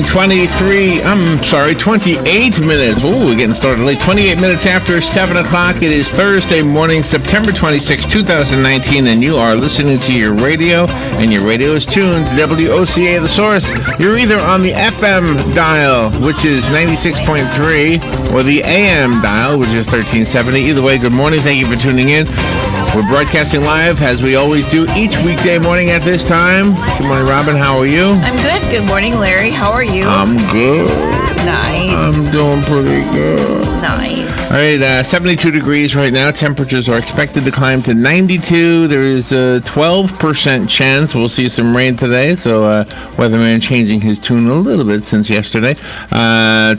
28 minutes. Ooh, we're getting started late. 28 minutes after 7 o'clock. It is Thursday morning, September 26, 2019, and you are listening to your radio, and your radio is tuned to WOCA, The Source. You're either on the FM dial, which is 96.3, or the AM dial, which is 1370. Either way, good morning. Thank you for tuning in. We're broadcasting live, as we always do, each weekday morning at this time. Good morning, Robin. How are you? I'm good. Good morning, Larry. How are you? I'm good. Nice. I'm doing pretty good. Nice. All right, 72 degrees right now. Temperatures are expected to climb to 92. There is a 12% chance we'll see some rain today, so weatherman changing his tune a little bit since yesterday.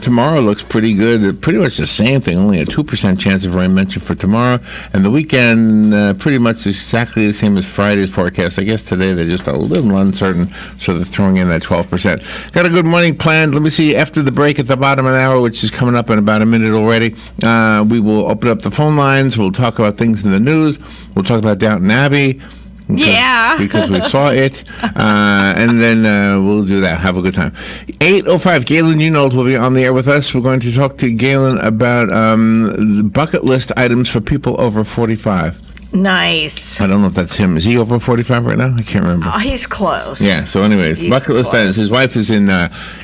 Tomorrow looks pretty good. Pretty much the same thing, only a 2% chance of rain mentioned for tomorrow. And the weekend, pretty much exactly the same as Friday's forecast. I guess today they're just a little uncertain, so they're throwing in that 12%. Got a good morning planned. Let me see, after the break at the bottom of the hour, which is coming up in about a minute already, we will open up the phone lines. We'll talk about things in the news. We'll talk about Downton Abbey. Because we saw it. And then we'll do that. Have a good time. 8:05, Galen Unold will be on the air with us. We're going to talk to Galen about the bucket list items for people over 45. Nice. I don't know if that's him. Is he over 45 right now? I can't remember. Oh, he's close. Yeah, so anyways, bucket list items. His wife is in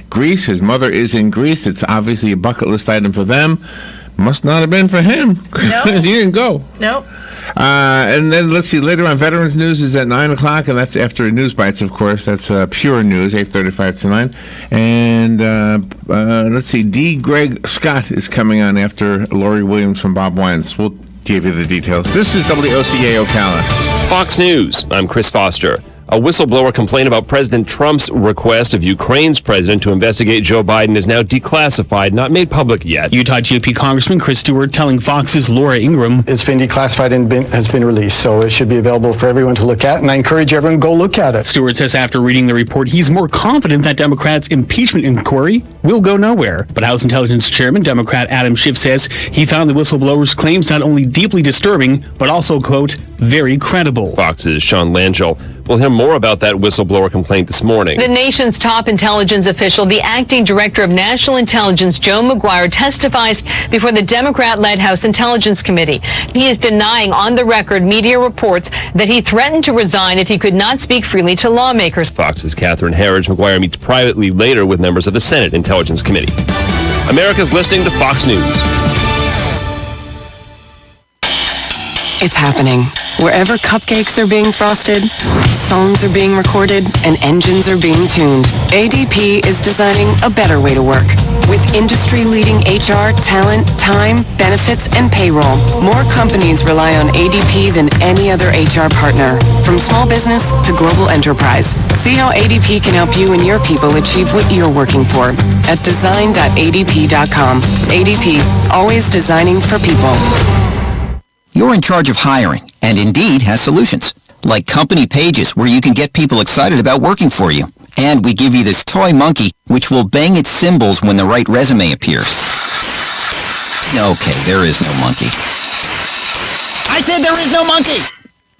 Greece. His mother is in Greece. It's obviously a bucket list item for them. Must not have been for him, because he didn't go. Nope. And then, let's see, later on, Veterans News is at 9 o'clock, and that's after News Bites, of course. That's pure news, 8:35 to 9. And let's see, D. Greg Scott is coming on after Lori Williams from Bob Wines. We'll give you the details. This is WOCA Ocala. Fox News, I'm Chris Foster. A whistleblower complaint about President Trump's request of Ukraine's president to investigate Joe Biden is now declassified, not made public yet. Utah GOP Congressman Chris Stewart telling Fox's Laura Ingraham. It's been declassified and has been released, so it should be available for everyone to look at, and I encourage everyone to go look at it. Stewart says after reading the report, he's more confident that Democrats' impeachment inquiry will go nowhere. But House Intelligence Chairman, Democrat Adam Schiff, says he found the whistleblower's claims not only deeply disturbing, but also, quote, very credible. Fox's Sean Langell. We'll hear more about that whistleblower complaint this morning. The nation's top intelligence official, the acting director of national intelligence, Joe McGuire, testifies before the Democrat-led House Intelligence Committee. He is denying on the record media reports that he threatened to resign if he could not speak freely to lawmakers. Fox's Catherine Herridge. McGuire meets privately later with members of the Senate Intelligence Committee. America's listening to Fox News. It's happening. Wherever cupcakes are being frosted, songs are being recorded, and engines are being tuned, ADP is designing a better way to work. With industry-leading HR, talent, time, benefits, and payroll, more companies rely on ADP than any other HR partner. From small business to global enterprise. See how ADP can help you and your people achieve what you're working for at design.adp.com. ADP, always designing for people. You're in charge of hiring, and Indeed has solutions, like company pages where you can get people excited about working for you. And we give you this toy monkey, which will bang its cymbals when the right resume appears. Okay, there is no monkey. I said there is no monkey!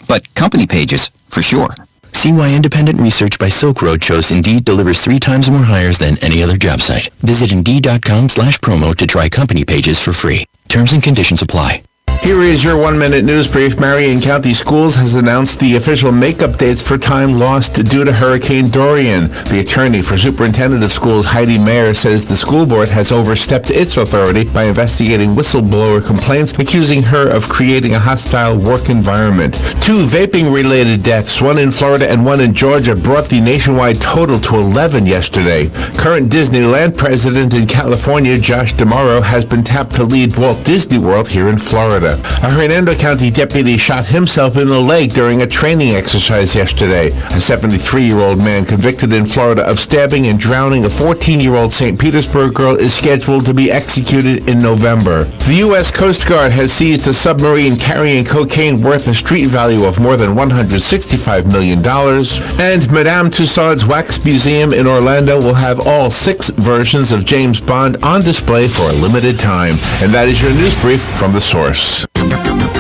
But company pages, for sure. See why independent research by Silk Road shows Indeed delivers 3 times more hires than any other job site. Visit Indeed.com/promo to try company pages for free. Terms and conditions apply. Here is your 1-minute news brief. Marion County Schools has announced the official makeup dates for time lost due to Hurricane Dorian. The attorney for Superintendent of Schools, Heidi Mayer, says the school board has overstepped its authority by investigating whistleblower complaints accusing her of creating a hostile work environment. 2 vaping-related deaths, one in Florida and one in Georgia, brought the nationwide total to 11 yesterday. Current Disneyland president in California, Josh D'Amaro, has been tapped to lead Walt Disney World here in Florida. A Hernando County deputy shot himself in the leg during a training exercise yesterday. A 73-year-old man convicted in Florida of stabbing and drowning a 14-year-old St. Petersburg girl is scheduled to be executed in November. The U.S. Coast Guard has seized a submarine carrying cocaine worth a street value of more than $165 million. And Madame Tussauds Wax Museum in Orlando will have all 6 versions of James Bond on display for a limited time. And that is your news brief from The Source.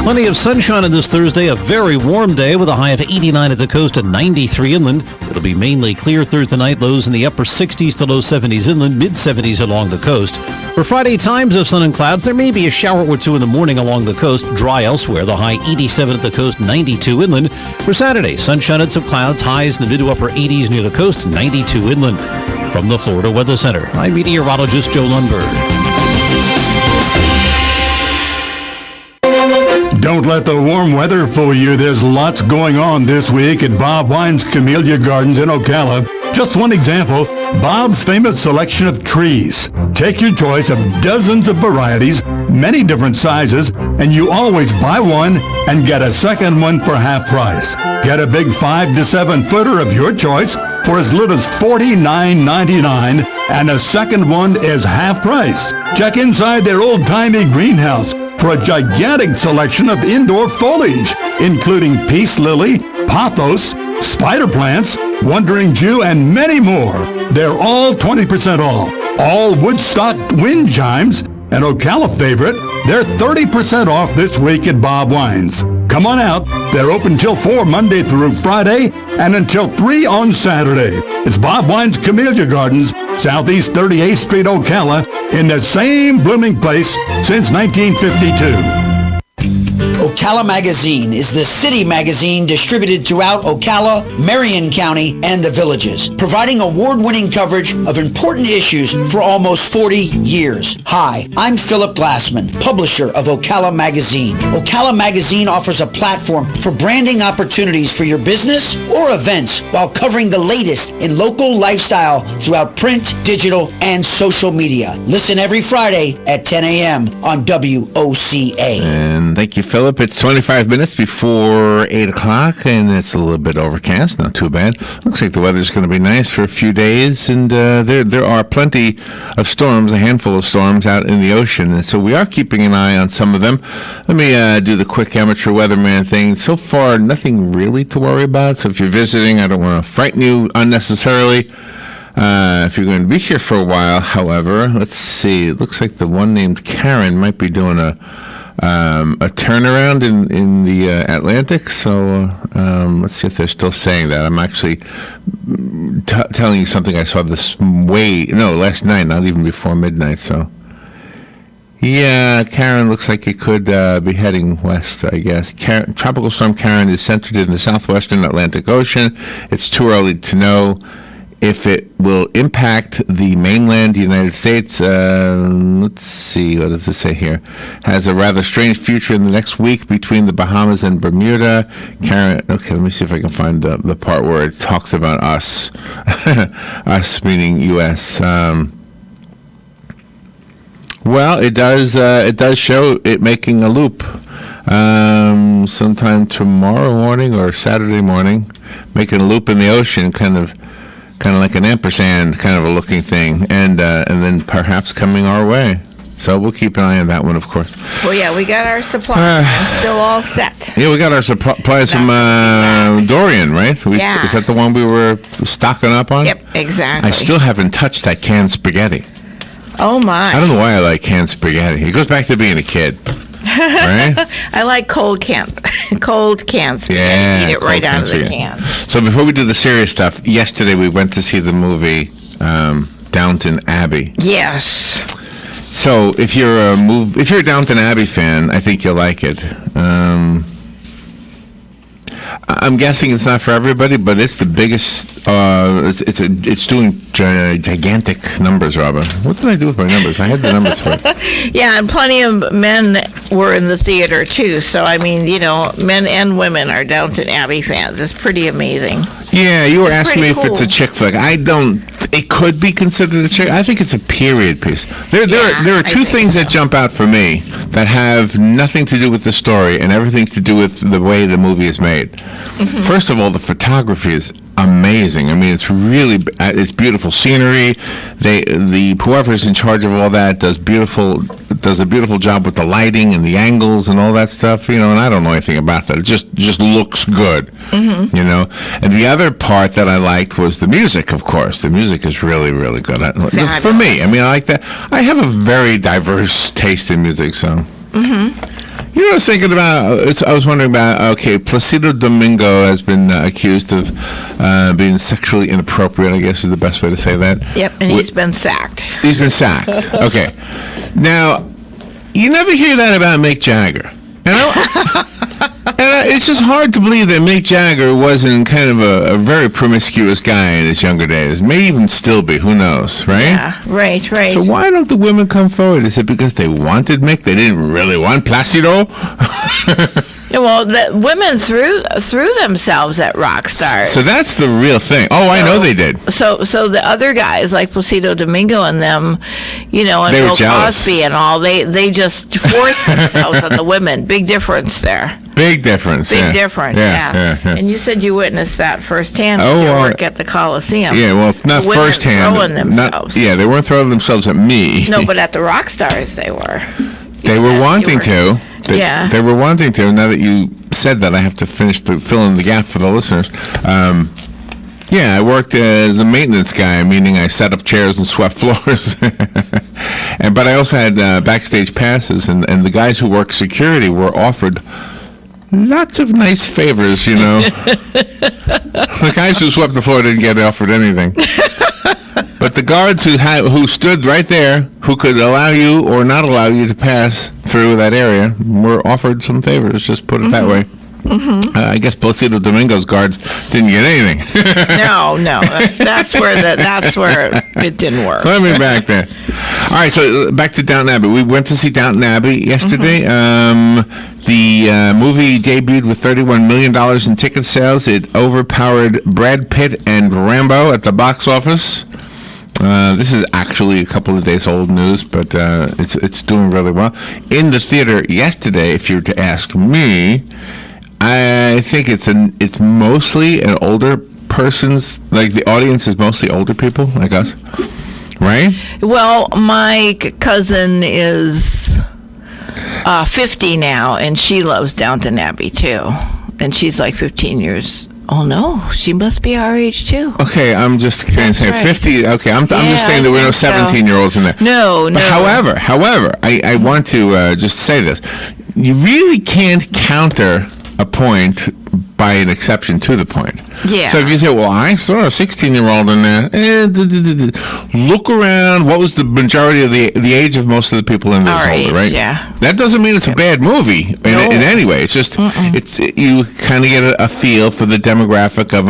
Plenty of sunshine on this Thursday, a very warm day with a high of 89 at the coast and 93 inland. It'll be mainly clear Thursday night, lows in the upper 60s to low 70s inland, mid-70s along the coast. For Friday, times of sun and clouds. There may be a shower or two in the morning along the coast, dry elsewhere. The high 87 at the coast, 92 inland. For Saturday, sunshine and some clouds, highs in the mid to upper 80s near the coast, 92 inland. From the Florida Weather Center, I'm meteorologist Joe Lundberg. Don't let the warm weather fool you. There's lots going on this week at Bob Wine's Camellia Gardens in Ocala. Just one example, Bob's famous selection of trees. Take your choice of dozens of varieties, many different sizes, and you always buy one and get a second one for half price. Get a big 5 to 7 footer of your choice for as little as $49.99, and a second one is half price. Check inside their old-timey greenhouse for a gigantic selection of indoor foliage, including peace lily, pothos, spider plants, wandering Jew, and many more. They're all 20% off. All Woodstock wind chimes, an Ocala favorite, they're 30% off this week at Bob Wine's. Come on out. They're open till 4 Monday through Friday and until 3 on Saturday. It's Bob Wine's Camellia Gardens, Southeast 38th Street, Ocala, in the same blooming place since 1952. Ocala Magazine is the city magazine distributed throughout Ocala, Marion County, and the villages, providing award-winning coverage of important issues for almost 40 years. Hi, I'm Philip Glassman, publisher of Ocala Magazine. Ocala Magazine offers a platform for branding opportunities for your business or events while covering the latest in local lifestyle throughout print, digital, and social media. Listen every Friday at 10 a.m. on WOCA. And thank you, Philip. It's 25 minutes before 8 o'clock, and it's a little bit overcast. Not too bad. Looks like the weather's going to be nice for a few days, and there are plenty of storms, a handful of storms out in the ocean, and so we are keeping an eye on some of them. Let me do the quick amateur weatherman thing. So far, nothing really to worry about, so if you're visiting, I don't want to frighten you unnecessarily. If you're going to be here for a while, however, let's see. It looks like the one named Karen might be doing a turnaround in the Atlantic, so let's see if they're still saying that. I'm actually telling you something I saw last night, not even before midnight, so yeah, Karen looks like it could be heading west, I guess. Tropical Storm Karen is centered in the southwestern Atlantic Ocean. It's too early to know if it will impact the mainland United States. Let's see, what does it say here? Has a rather strange future in the next week between the Bahamas and Bermuda. Karen, okay, let me see if I can find the part where it talks about us. Us meaning U.S. Well, it does show it making a loop sometime tomorrow morning or Saturday morning, making a loop in the ocean, kind of like an ampersand kind of a looking thing, and then perhaps coming our way. So we'll keep an eye on that one, of course. Well, yeah, we got our supplies. I'm still all set. Yeah, we got our supplies from Dorian, right? Yeah. Is that the one we were stocking up on? Yep, exactly. I still haven't touched that canned spaghetti. Oh, my. I don't know why I like canned spaghetti. It goes back to being a kid. Right? I like cold cans. Yeah, eat it right out of the can. So before we do the serious stuff, yesterday we went to see the movie Downton Abbey. Yes. So if you're a Downton Abbey fan, I think you'll like it. I'm guessing it's not for everybody, but it's the biggest. It's doing gigantic numbers, Robin. What did I do with my numbers? I had the numbers for it. Yeah, and plenty of men were in the theater too. So I mean, men and women are Downton Abbey fans. It's pretty amazing. Yeah, you were asking me if it's a chick flick. I don't. It could be considered a chick. I think it's a period piece. There are two things that jump out for me that have nothing to do with the story and everything to do with the way the movie is made. Mm-hmm. First of all, the photography is amazing. I mean, it's beautiful scenery. Whoever's in charge of all that does a beautiful job with the lighting and the angles and all that stuff. And I don't know anything about that. It just looks good. Mm-hmm. And the other part that I liked was the music. Of course, the music is really, really good. For me, I mean, I like that. I have a very diverse taste in music, so. Mm-hmm. You know, I was thinking about. I was wondering about. Okay, Placido Domingo has been accused of being sexually inappropriate. I guess is the best way to say that. Yep, and he's been sacked. He's been sacked. Okay. Now, you never hear that about Mick Jagger. It's just hard to believe that Mick Jagger wasn't kind of a very promiscuous guy in his younger days. May even still be. Who knows, right? Yeah, right. So why don't the women come forward? Is it because they wanted Mick? They didn't really want Placido? Yeah, well, the women threw themselves at rock stars. So that's the real thing. Oh, I know they did. So the other guys like Placido Domingo and them, and they were Bill jealous. Cosby and all, they just forced themselves on the women. Big difference there. Big difference. Big difference. Yeah. And you said you witnessed that firsthand with your work at the Coliseum. Yeah, well, not the women firsthand. Throwing themselves. They weren't throwing themselves at me. No, but at the rock stars they were. They were wanting to. Yeah. They were wanting to. Now that you said that, I have to finish fill in the gap for the listeners. I worked as a maintenance guy, meaning I set up chairs and swept floors. But I also had backstage passes, and the guys who worked security were offered lots of nice favors, The guys who swept the floor didn't get offered anything. But the guards who stood right there, who could allow you or not allow you to pass through that area, were offered some favors, just put it that way. Mm-hmm. I guess Placido Domingo's guards didn't get anything. No, that's where it didn't work. Let me back there. All right, so back to Downton Abbey. We went to see Downton Abbey yesterday. Mm-hmm. The movie debuted with $31 million in ticket sales. It overpowered Brad Pitt and Rambo at the box office. This is actually a couple of days old news, but it's doing really well. In the theater yesterday, if you were to ask me, I think it's mostly an older person's, like the audience is mostly older people like us, right? Well, my cousin is 50 now, and she loves Downton Abbey too, and she's like 15 years. Oh no, she must be our age too. Okay, I'm just going to say right. 50. Okay, I'm just saying there were no 17-year-olds in there. No. However, I want to just say this: you really can't counter a point by an exception to the point. Yeah. So if you say, well, I saw a 16-year-old in there, look around. What was the majority of the age of most of the people in there? Our older, age, right? yeah. That doesn't mean it's a bad movie in any way. It's just you kind of get a feel for the demographic of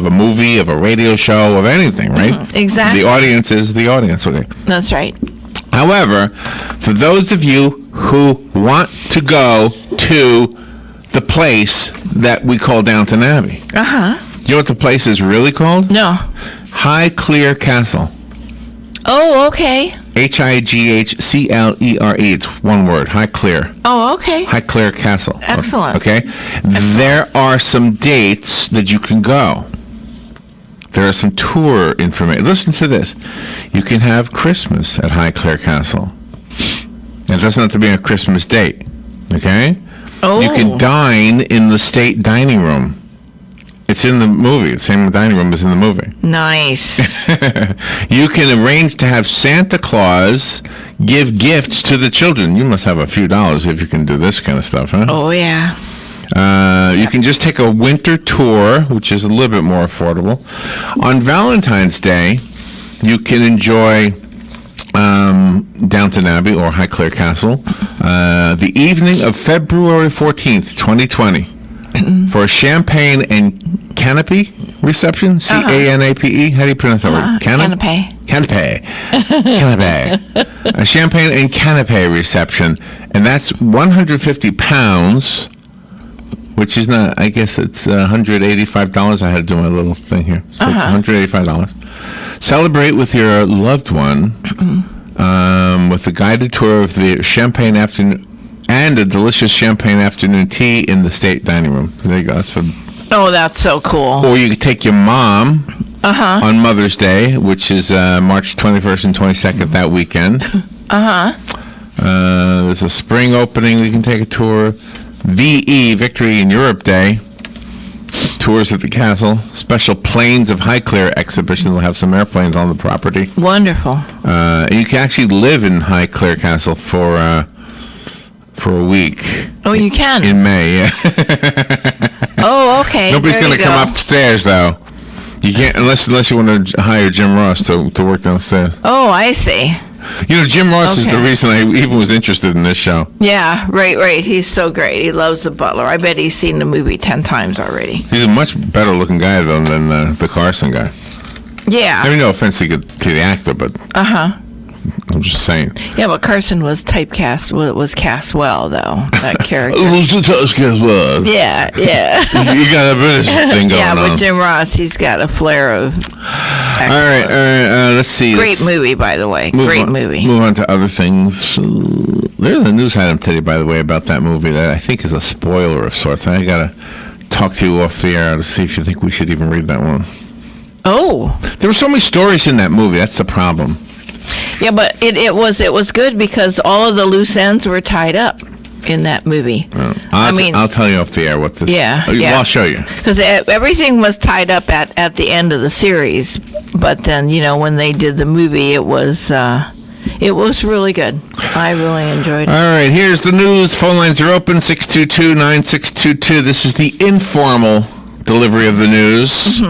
a movie, of a radio show, of anything, right? Exactly. The audience is the audience. Okay. That's right. However, for those of you who want to go to the place that we call Downton Abbey. Uh-huh. You know what the place is really called? No. Highclere Castle. Oh, okay. Highclere. It's one word. Highclere. Oh, okay. Highclere Castle. Excellent. Okay. There are some dates that you can go. There are some tour information. Listen to this. You can have Christmas at Highclere Castle. It doesn't have to be a Christmas date. Okay? Oh. You can dine in the state dining room. It's in the movie. The same dining room is in the movie. Nice. You can arrange to have Santa Claus give gifts to the children. You must have a few dollars if you can do this kind of stuff, huh? Oh, yeah. You can just take a winter tour, which is a little bit more affordable. On Valentine's Day, you can enjoy Downton Abbey or Highclere Castle the evening of February 14th, 2020 for a champagne and canapé reception. C-A-N-A-P-E. How do you pronounce that word? Canapé. Canapé. A champagne and canapé reception, and that's £150, which is not, I guess it's $185. I had to do my little thing here. So it's $185. Celebrate with your loved one with a guided tour of the champagne afternoon and a delicious champagne afternoon tea in the state dining room. There you go. That's for. Oh, that's so cool. Or you could take your mom on Mother's Day, which is March 21st and 22nd that weekend. There's a spring opening. We can take a tour. VE, Victory in Europe Day. Tours at the castle. Special Planes of Highclere exhibition. They'll have some airplanes on the property. Wonderful. You can actually live in Highclere Castle for for a week. Oh, you can? In May, yeah. Oh, okay. Nobody's going to come upstairs, though. You can't, unless you want to hire Jim Ross to work downstairs. Oh, I see. You know, Jim Ross is the reason I even was interested in this show. Yeah, right. He's so great. He loves The Butler. I bet he's seen the movie 10 times already. He's a much better looking guy, though, than the Carson guy. Yeah. I mean, no offense to the actor, but I'm just saying. Yeah, but Carson was typecast, was cast well, though, that character. It was the typecast well. Yeah. You got a British thing going on. Yeah, but Jim Ross, he's got a flair of... All right, let's see. Great movie, by the way. Great movie. Move on to other things. There's a news item today, by the way, about that movie that I think is a spoiler of sorts. I got to talk to you off the air to see if you think we should even read that one. Oh. There were so many stories in that movie. That's the problem. Yeah, but it was good because all of the loose ends were tied up in that movie. I'll tell you off the air what this... Yeah. Well, I'll show you. Because everything was tied up at the end of the series, but then, when they did the movie, it was really good. I really enjoyed it. All right, here's the news. Phone lines are open, 622-9622. This is the informal delivery of the news.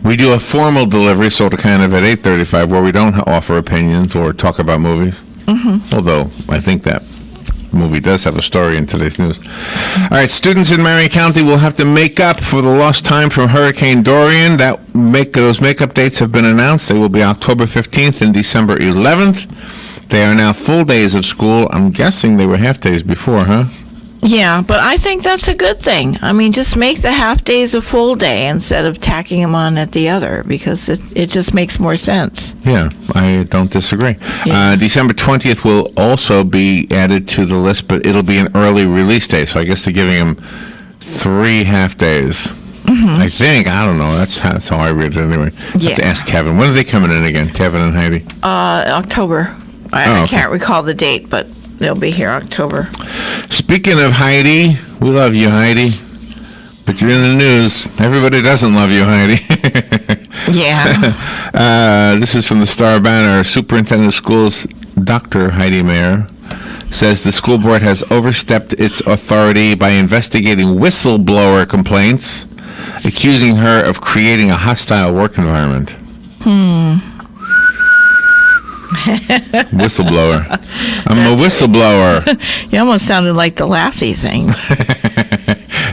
We do a formal delivery, sort of kind of at 8:35, where we don't offer opinions or talk about movies. Although I think that movie does have a story in today's news. All right, students in Marion County will have to make up for the lost time from Hurricane Dorian. Those makeup dates have been announced. They will be October 15th and December 11th. They are now full days of school. I'm guessing they were half days before, huh? Yeah, but I think that's a good thing. I mean, just make the half days a full day instead of tacking them on at the other, because it just makes more sense. Yeah, I don't disagree. Yeah. December 20th will also be added to the list, but it'll be an early release day, so I guess they're giving them 3 half days. I think. I don't know. That's how I read it anyway. Yeah. Have to ask Kevin. When are they coming in again, Kevin and Heidi? October. I can't recall the date, but they'll be here October. Speaking of Heidi, we love you, Heidi. But you're in the news. Everybody doesn't love you, Heidi. Yeah. This is from the Star Banner. Superintendent of Schools, Dr. Heidi Mayer, says the school board has overstepped its authority by investigating whistleblower complaints, accusing her of creating a hostile work environment. Whistleblower. I'm a whistleblower. You almost sounded like the Lassie thing.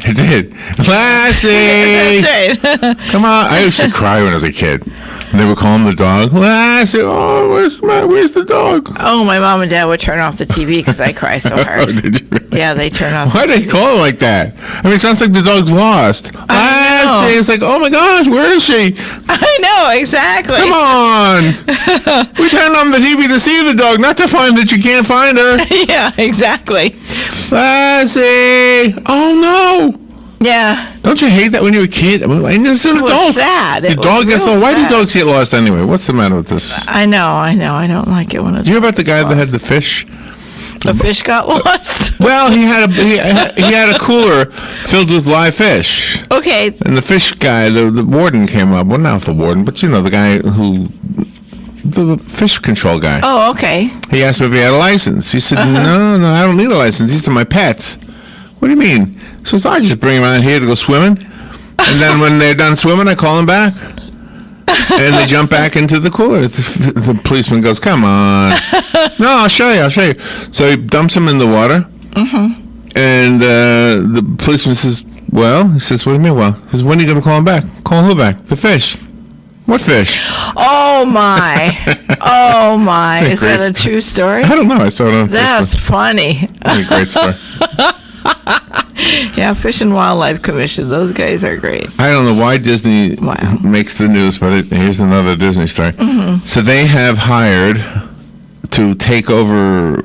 It did. Lassie! That's right. Come on. I used to cry when I was a kid. And they would call him the dog. Lassie, oh, where's the dog? Oh, my mom and dad would turn off the TV because I cry so hard. Oh, did you really? Yeah, they turn off. Why do they call it like that? I mean, it sounds like the dog's lost. Lassie, it's like, oh my gosh, where is she? I know, exactly. Come on. We turned on the TV to see the dog, not to find that you can't find her. Yeah, exactly. Lassie. Oh no. Yeah. Don't you hate that when you're a kid? I mean, it's an adult. Sad. The dog gets lost. Why do dogs get lost anyway? What's the matter with this? I know. I don't like it when it's. Do you hear about the guy that had the fish? The fish got lost. Well, he had a cooler filled with live fish. Okay. And the fish guy, the warden came up. Well, not the warden, but the guy the fish control guy. Oh, okay. He asked him if he had a license. He said, No, I don't need a license. These are my pets. What do you mean? He says, I just bring them out here to go swimming. And then when they're done swimming, I call them back. And they jump back into the cooler. The policeman goes, come on. No, I'll show you. So he dumps them in the water. And the policeman says, well, he says, what do you mean, well? He says, when are you going to call him back? Call who back? The fish. What fish? Oh, my. Oh, my. Is that a true story? I don't know. I saw it on Facebook. That's funny. That's a great story. Yeah, Fish and Wildlife Commission. Those guys are great. I don't know why Disney makes the news, but here's another Disney story. So they have hired to take over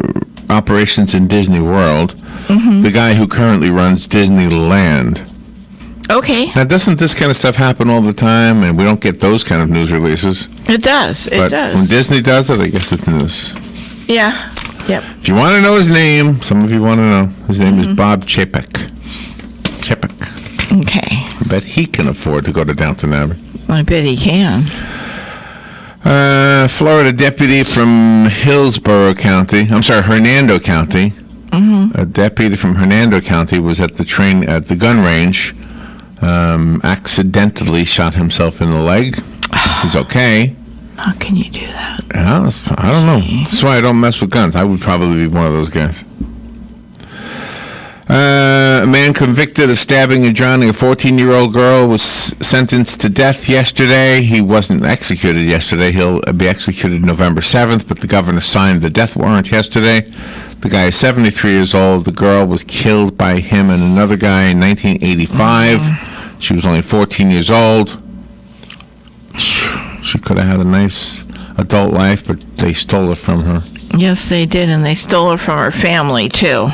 operations in Disney World the guy who currently runs Disneyland. Okay. Now, doesn't this kind of stuff happen all the time, and we don't get those kind of news releases? It does. It does. When Disney does it, I guess it's news. Yeah. Yep. If you want to know his name, some of you want to know, his name is Bob Chapek. Okay. I bet he can afford to go to Downton Abbey. I bet he can. Florida deputy from Hernando County. A deputy from Hernando County was at the gun range, accidentally shot himself in the leg. He's okay. How can you do that? I don't know. That's why I don't mess with guns. I would probably be one of those guys. A man convicted of stabbing and drowning a 14-year-old girl was sentenced to death yesterday. He wasn't executed yesterday. He'll be executed November 7th, but the governor signed the death warrant yesterday. The guy is 73 years old. The girl was killed by him and another guy in 1985. She was only 14 years old. She could have had a nice adult life, but they stole it from her. Yes, they did, and they stole it from her family, too.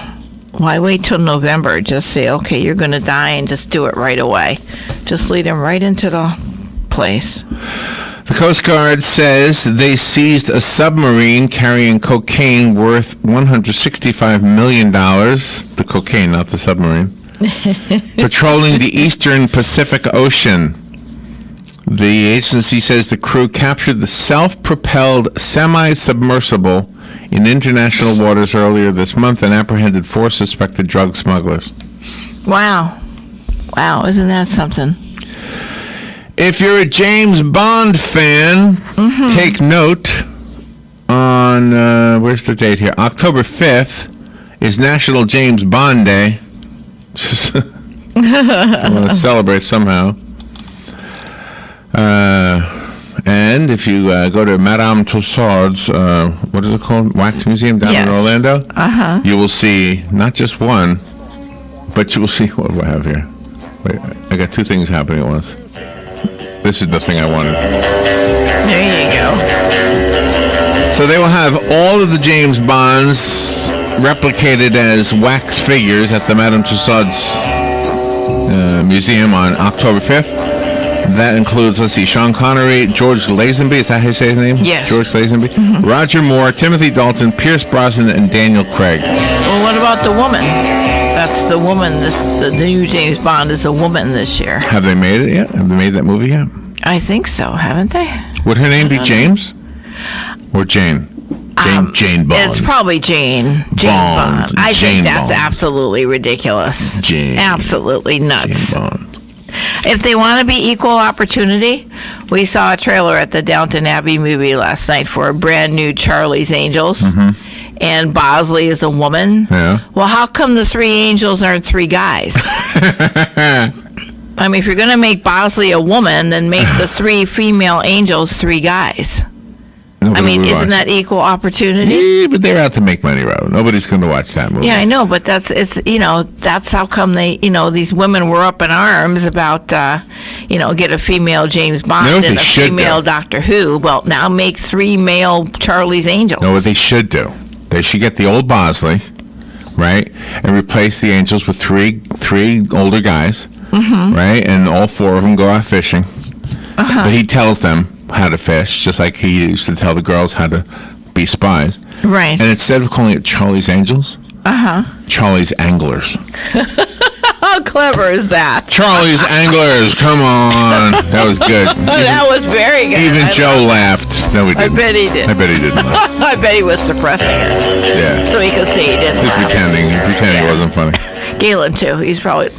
Why wait till November? Just say, okay, you're going to die, and just do it right away. Just lead him right into the place. The Coast Guard says they seized a submarine carrying cocaine worth $165 million. The cocaine, not the submarine. Patrolling the eastern Pacific Ocean. The agency says the crew captured the self-propelled semi-submersible in international waters earlier this month and apprehended 4 suspected drug smugglers. Wow. Wow, isn't that something? If you're a James Bond fan, take note on, where's the date here? October 5th is National James Bond Day. I want to celebrate somehow. And if you go to Madame Tussauds, what is it called? Wax Museum down in Orlando, you will see not just one, but you will see what do I have here. Wait, I got 2 things happening at once. This is the thing I wanted. There you go. So they will have all of the James Bonds replicated as wax figures at the Madame Tussauds Museum on October 5th. That includes, let's see, Sean Connery, George Lazenby, is that how you say his name? Yes. George Lazenby. Roger Moore, Timothy Dalton, Pierce Brosnan, and Daniel Craig. Well, what about the woman? That's the woman, the new James Bond is a woman this year. Have they made it yet? Have they made that movie yet? I think so, haven't they? Would her name be James? Or Jane? Jane Bond. It's probably Jane Bond. I think that's absolutely ridiculous. Absolutely nuts. Jane Bond. If they want to be equal opportunity, we saw a trailer at the Downton Abbey movie last night for a brand new Charlie's Angels, and Bosley is a woman. Yeah. Well, how come the 3 angels aren't 3 guys? I mean, if you're going to make Bosley a woman, then make the 3 female angels 3 guys. Isn't that equal opportunity? Yeah, but they're out to make money, Rob. Nobody's going to watch that movie. Yeah, I know, but that's how come they, these women were up in arms about, get a female James Bond and a female Doctor Who. Well, now make 3 male Charlie's Angels. No, what they should do, they should get the old Bosley, right, and replace the angels with three older guys, right, and all 4 of them go out fishing. But he tells them how to fish, just like he used to tell the girls how to be spies. Right. And instead of calling it Charlie's Angels, Charlie's Anglers. How clever is that? Charlie's Anglers, come on. That was good. That was very good. Even Joe laughed. No, he didn't. I bet he did. I bet he didn't laugh. I bet he was suppressing it. Yeah. So he could say he didn't He's laugh. pretending it wasn't funny. Galen, too. He's probably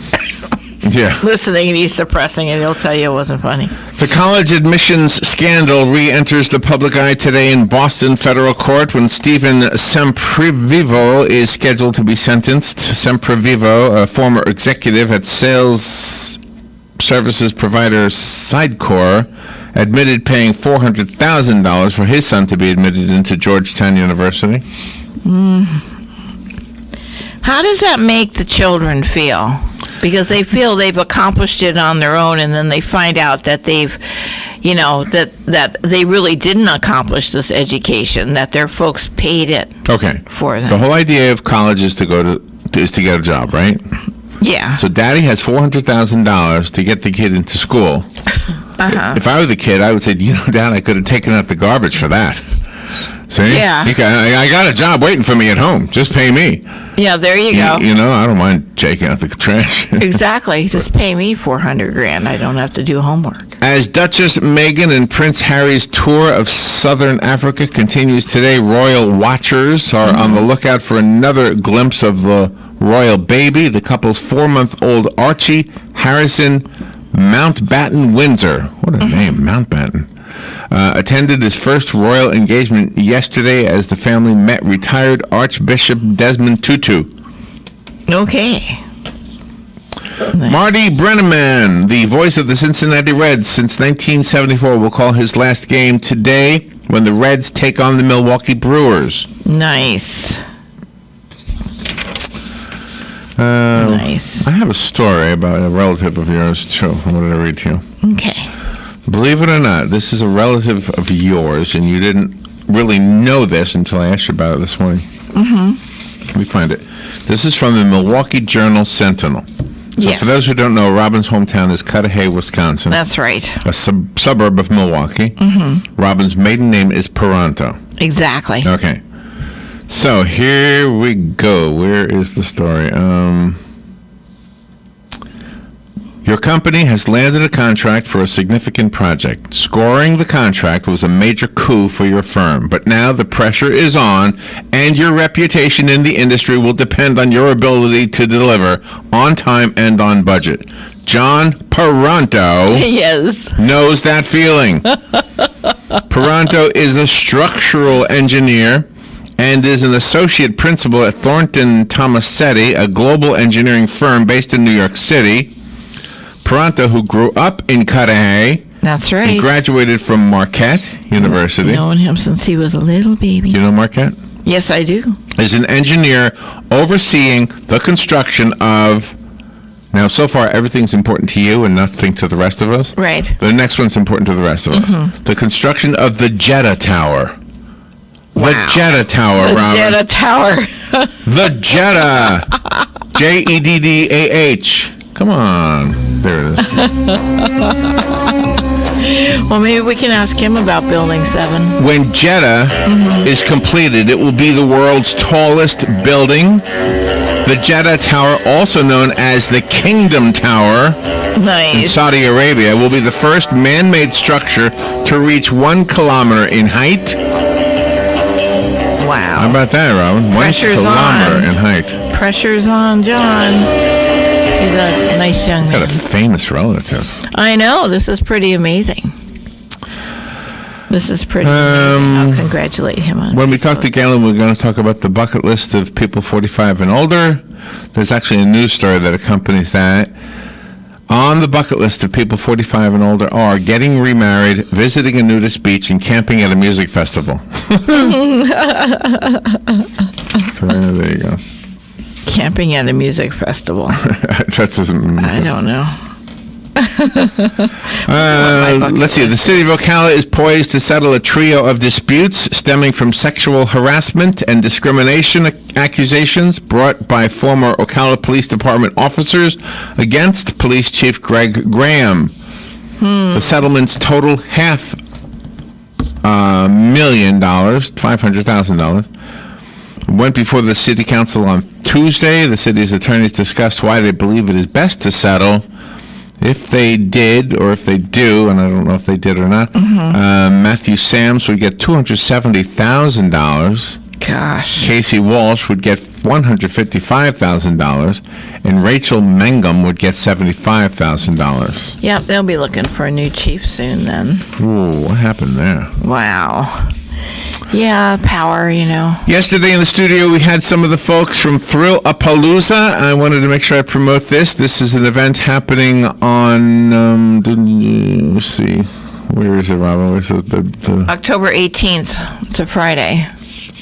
listening and he's suppressing it. He'll tell you it wasn't funny. The college admissions scandal re-enters the public eye today in Boston federal court when Stephen Semprevivo is scheduled to be sentenced. Semprevivo, a former executive at sales services provider Sidecore, admitted paying $400,000 for his son to be admitted into Georgetown University. How does that make the children feel? Because they feel they've accomplished it on their own, and then they find out that they've, that they really didn't accomplish this education, that their folks paid it for them. The whole idea of college is to get a job, right? Yeah. So daddy has $400,000 to get the kid into school. If I were the kid, I would say, Dad, I could have taken out the garbage for that. See? Yeah. I got a job waiting for me at home. Just pay me. Yeah, there you go. You know, I don't mind taking out the trash. Exactly. Just pay me $400,000. I don't have to do homework. As Duchess Meghan and Prince Harry's tour of southern Africa continues today, royal watchers are on the lookout for another glimpse of the royal baby. The couple's 4-month-old Archie Harrison Mountbatten Windsor. What a name, Mountbatten. Attended his first royal engagement yesterday as the family met retired Archbishop Desmond Tutu. Okay. Nice. Marty Brennaman, the voice of the Cincinnati Reds since 1974, will call his last game today when the Reds take on the Milwaukee Brewers. Nice. Nice. I have a story about a relative of yours, too. I wanted to read to you. Okay. Believe it or not, this is a relative of yours, and you didn't really know this until I asked you about it this morning. Let me find it. This is from the Milwaukee Journal-Sentinel. So for those who don't know, Robin's hometown is Cudahy, Wisconsin. That's right. A suburb of Milwaukee. Robin's maiden name is Paranto. Exactly. Okay. So here we go. Where is the story? Your company has landed a contract for a significant project. Scoring the contract was a major coup for your firm, but now the pressure is on, and your reputation in the industry will depend on your ability to deliver on time and on budget. John Paranto yes. knows that feeling. Paranto is a structural engineer and is an associate principal at Thornton Tomasetti, a global engineering firm based in New York City. Paranto, who grew up in Cudahy, that's right, and graduated from Marquette University. I've known him since he was a little baby. Do you know Marquette? Yes, I do. Is an engineer overseeing the construction of. Now, so far, everything's important to you and nothing to the rest of us. Right. The next one's important to the rest of us. The construction of the Jeddah Tower. Wow. The Jeddah Tower, Robin. The Jeddah Tower. The Jeddah. Jeddah. Come on. There it is. Well, maybe we can ask him about Building 7. When Jeddah is completed, it will be the world's tallest building. The Jeddah Tower, also known as the Kingdom Tower in Saudi Arabia, will be the first man-made structure to reach 1 kilometer in height. Wow. How about that, Robin? 1 kilometer in height. Pressure's on, John. He's a nice young man. Got a famous relative. I know. This is pretty amazing. This is pretty amazing. I'll congratulate him on it. When we talk to Galen, we're going to talk about the bucket list of people 45 and older. There's actually a news story that accompanies that. On the bucket list of people 45 and older are getting remarried, visiting a nudist beach, and camping at a music festival. So there you go. Camping at a music festival. That doesn't. I don't know. Let's see. The city of Ocala is poised to settle a trio of disputes stemming from sexual harassment and discrimination accusations brought by former Ocala Police Department officers against Police Chief Greg Graham. The settlements total $500,000, $500,000. Went before the city council on Tuesday. The city's attorneys discussed why they believe it is best to settle. If they did, or if they do, and I don't know if they did or not, Matthew Sams would get $270,000. Gosh. Casey Walsh would get $155,000, and Rachel Mangum would get $75,000. Yep, they'll be looking for a new chief soon then. Ooh, what happened there? Wow. Yeah, power, you know. Yesterday in the studio, we had some of the folks from Thrill-A-Palooza. I wanted to make sure I promote this. This is an event happening on, let's see, where is it, Robin? Where's the October 18th. It's a Friday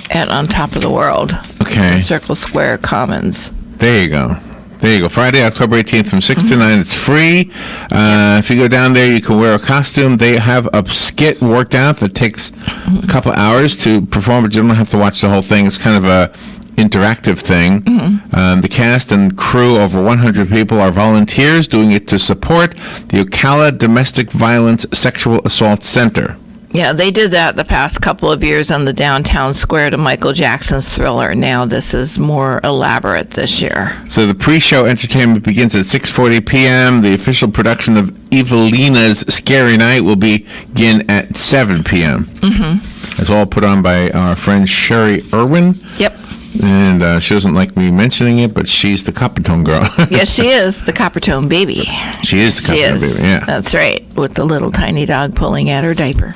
at On Top of the World. Okay. Circle Square Commons. There you go. There you go. Friday, October 18th from 6 to 9. It's free. If you go down there, you can wear a costume. They have a skit worked out that takes a couple hours to perform, but you don't have to watch the whole thing. It's kind of a interactive thing. The cast and crew, over 100 people, are volunteers doing it to support the Ocala Domestic Violence Sexual Assault Center. Yeah, they did that the past couple of years on the downtown square to Michael Jackson's Thriller. Now this is more elaborate this year. So the pre-show entertainment begins at 6:40 p.m. The official production of Evelina's Scary Night will begin at 7 p.m. Mm-hmm. It's all put on by our friend Sherry Irwin. Yep. And she doesn't like me mentioning it, but she's the Coppertone girl. Yes, she is the Coppertone baby. She is the Coppertone baby, yeah. That's right, with the little tiny dog pulling at her diaper.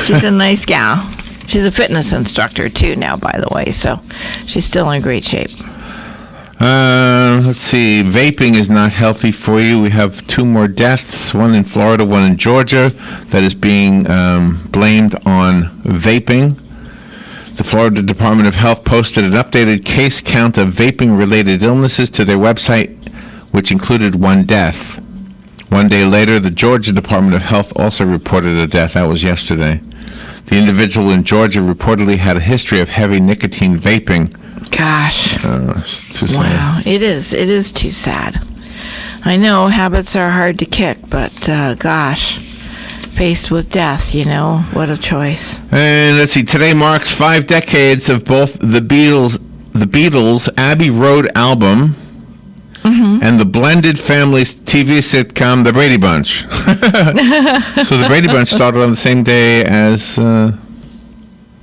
She's a nice gal. She's a fitness instructor, too, now, by the way, so she's still in great shape. Let's see. Vaping is not healthy for you. We have 2 more deaths, one in Florida, one in Georgia, that is being blamed on vaping. The Florida Department of Health posted an updated case count of vaping-related illnesses to their website, which included 1 death. 1 day later, the Georgia Department of Health also reported a death. That was yesterday. The individual in Georgia reportedly had a history of heavy nicotine vaping. Gosh. It's too sad. Wow, it is. It is too sad. I know habits are hard to kick, but gosh, faced with death, what a choice. And let's see, today marks 5 decades of both the Beatles' Abbey Road album and the blended family TV sitcom The Brady Bunch. So the Brady Bunch started on the same day as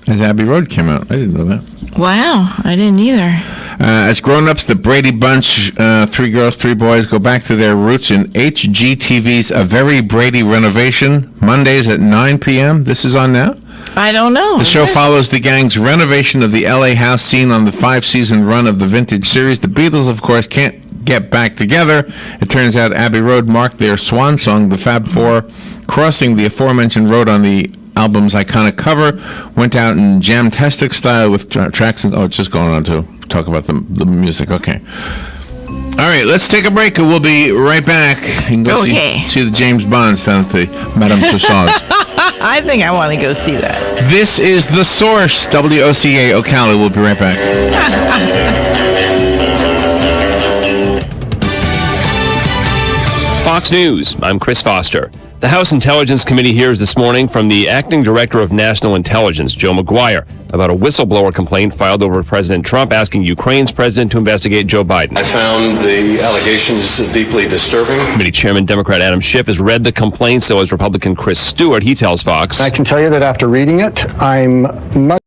Abbey Road came out. I didn't know that. Wow, I didn't either. As grown-ups, the Brady Bunch, 3 girls, 3 boys, go back to their roots in HGTV's A Very Brady Renovation, Mondays at 9 p.m. This is on now? I don't know. The show follows the gang's renovation of the L.A. house seen on the 5-season run of the vintage series. The Beatles, of course, can't get back together. It turns out Abbey Road marked their swan song, the Fab Four, crossing the aforementioned road on the album's iconic cover, went out in jam-tastic style with tracks and... Oh, it's just going on to talk about the music. Okay. All right, let's take a break and we'll be right back. You can go see the James Bonds down at the Madame Tussauds. I think I want to go see that. This is The Source, WOCA Ocala. We'll be right back. Fox News, I'm Chris Foster. The House Intelligence Committee hears this morning from the Acting Director of National Intelligence, Joe McGuire, about a whistleblower complaint filed over President Trump asking Ukraine's president to investigate Joe Biden. I found the allegations deeply disturbing. Committee Chairman Democrat Adam Schiff has read the complaint, so has Republican Chris Stewart. He tells Fox, I can tell you that after reading it, I'm much